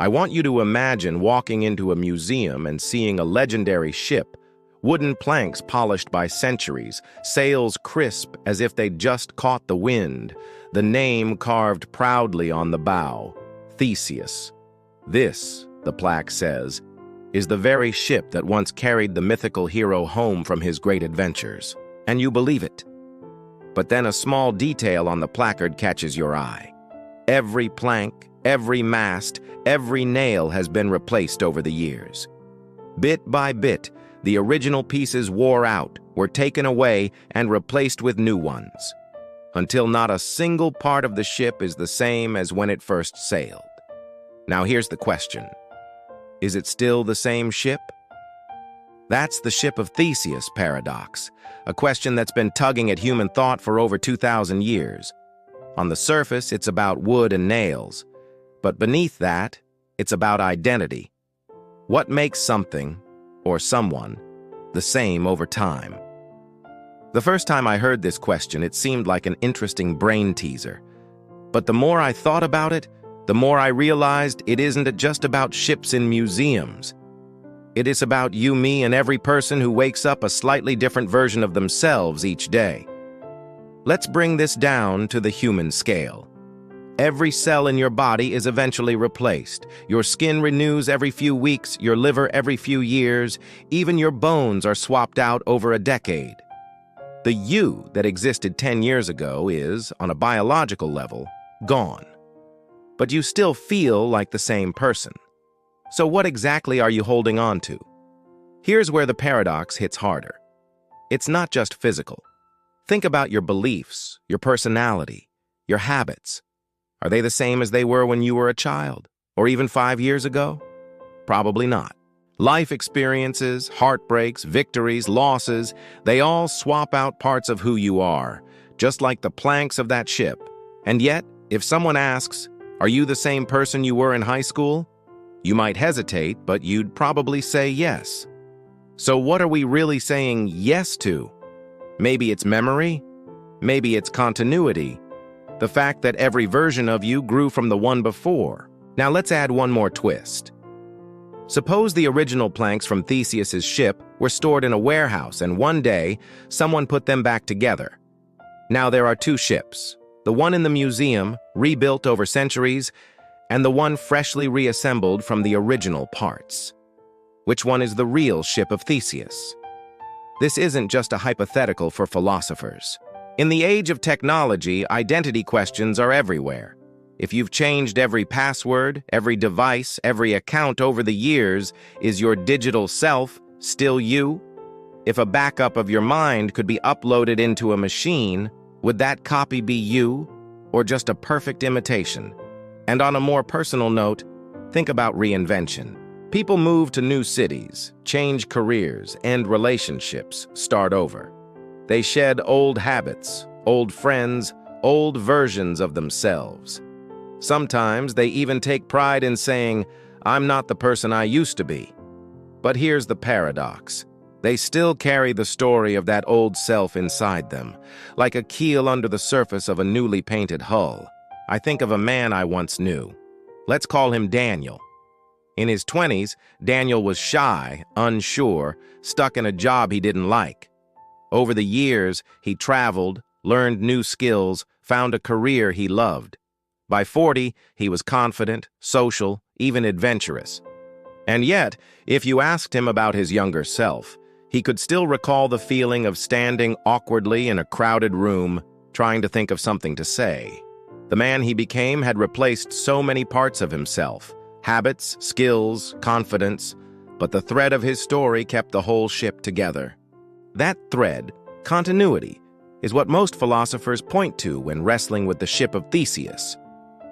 I want you to imagine walking into a museum and seeing a legendary ship, wooden planks polished by centuries, sails crisp as if they'd just caught the wind, the name carved proudly on the bow, Theseus. This, the plaque says, is the very ship that once carried the mythical hero home from his great adventures. And you believe it. But then a small detail on the placard catches your eye. Every plank, every mast, every nail has been replaced over the years. Bit by bit, the original pieces wore out, were taken away, and replaced with new ones, until not a single part of the ship is the same as when it first sailed. Now here's the question. Is it still the same ship? That's the Ship of Theseus paradox, a question that's been tugging at human thought for over 2,000 years. On the surface, it's about wood and nails, but beneath that, it's about identity. What makes something, or someone, the same over time? The first time I heard this question, it seemed like an interesting brain teaser. But the more I thought about it, the more I realized it isn't just about ships in museums. It is about you, me, and every person who wakes up a slightly different version of themselves each day. Let's bring this down to the human scale. Every cell in your body is eventually replaced. Your skin renews every few weeks, your liver every few years, even your bones are swapped out over a decade. The you that existed 10 years ago is, on a biological level, gone. But you still feel like the same person. So what exactly are you holding on to? Here's where the paradox hits harder. It's not just physical. Think about your beliefs, your personality, your habits. Are they the same as they were when you were a child, or even 5 years ago? Probably not. Life experiences, heartbreaks, victories, losses, they all swap out parts of who you are, just like the planks of that ship. And yet, if someone asks, "Are you the same person you were in high school?" You might hesitate, but you'd probably say yes. So what are we really saying yes to? Maybe it's memory. Maybe it's continuity. The fact that every version of you grew from the one before. Now let's add one more twist. Suppose the original planks from Theseus's ship were stored in a warehouse and one day, someone put them back together. Now there are two ships, the one in the museum, rebuilt over centuries, and the one freshly reassembled from the original parts. Which one is the real Ship of Theseus? This isn't just a hypothetical for philosophers. In the age of technology, identity questions are everywhere. If you've changed every password, every device, every account over the years, is your digital self still you? If a backup of your mind could be uploaded into a machine, would that copy be you, or just a perfect imitation? And on a more personal note, think about reinvention. People move to new cities, change careers, end relationships, start over. They shed old habits, old friends, old versions of themselves. Sometimes they even take pride in saying, "I'm not the person I used to be." But here's the paradox. They still carry the story of that old self inside them, like a keel under the surface of a newly painted hull. I think of a man I once knew. Let's call him Daniel. In his 20s, Daniel was shy, unsure, stuck in a job he didn't like. Over the years, he traveled, learned new skills, found a career he loved. By 40, he was confident, social, even adventurous. And yet, if you asked him about his younger self, he could still recall the feeling of standing awkwardly in a crowded room, trying to think of something to say. The man he became had replaced so many parts of himself, habits, skills, confidence, but the thread of his story kept the whole ship together. That thread, continuity, is what most philosophers point to when wrestling with the Ship of Theseus.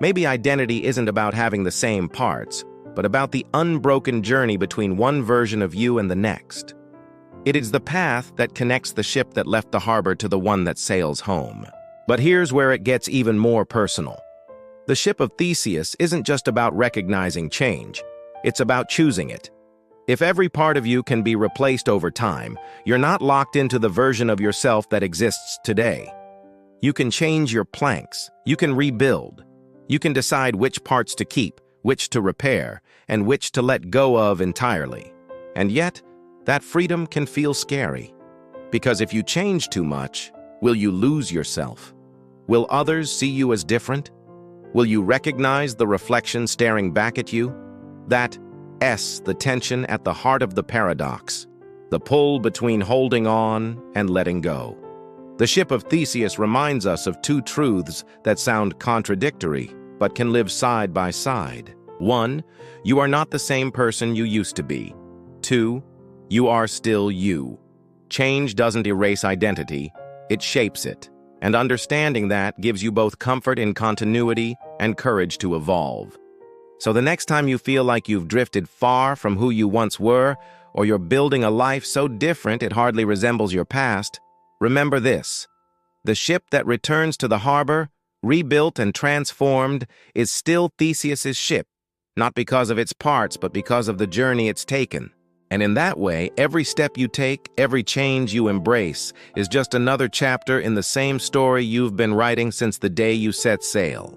Maybe identity isn't about having the same parts, but about the unbroken journey between one version of you and the next. It is the path that connects the ship that left the harbor to the one that sails home. But here's where it gets even more personal. The Ship of Theseus isn't just about recognizing change, it's about choosing it. If every part of you can be replaced over time, you're not locked into the version of yourself that exists today. You can change your planks, you can rebuild, you can decide which parts to keep, which to repair, and which to let go of entirely. And yet, that freedom can feel scary. Because if you change too much, will you lose yourself? Will others see you as different? Will you recognize the reflection staring back at you? The tension at the heart of the paradox, the pull between holding on and letting go. The Ship of Theseus reminds us of two truths that sound contradictory, but can live side by side. 1, you are not the same person you used to be. 2, you are still you. Change doesn't erase identity, it shapes it. And understanding that gives you both comfort in continuity and courage to evolve. So the next time you feel like you've drifted far from who you once were, or you're building a life so different it hardly resembles your past, remember this: the ship that returns to the harbor, rebuilt and transformed, is still Theseus's ship, not because of its parts, but because of the journey it's taken. And in that way, every step you take, every change you embrace, is just another chapter in the same story you've been writing since the day you set sail.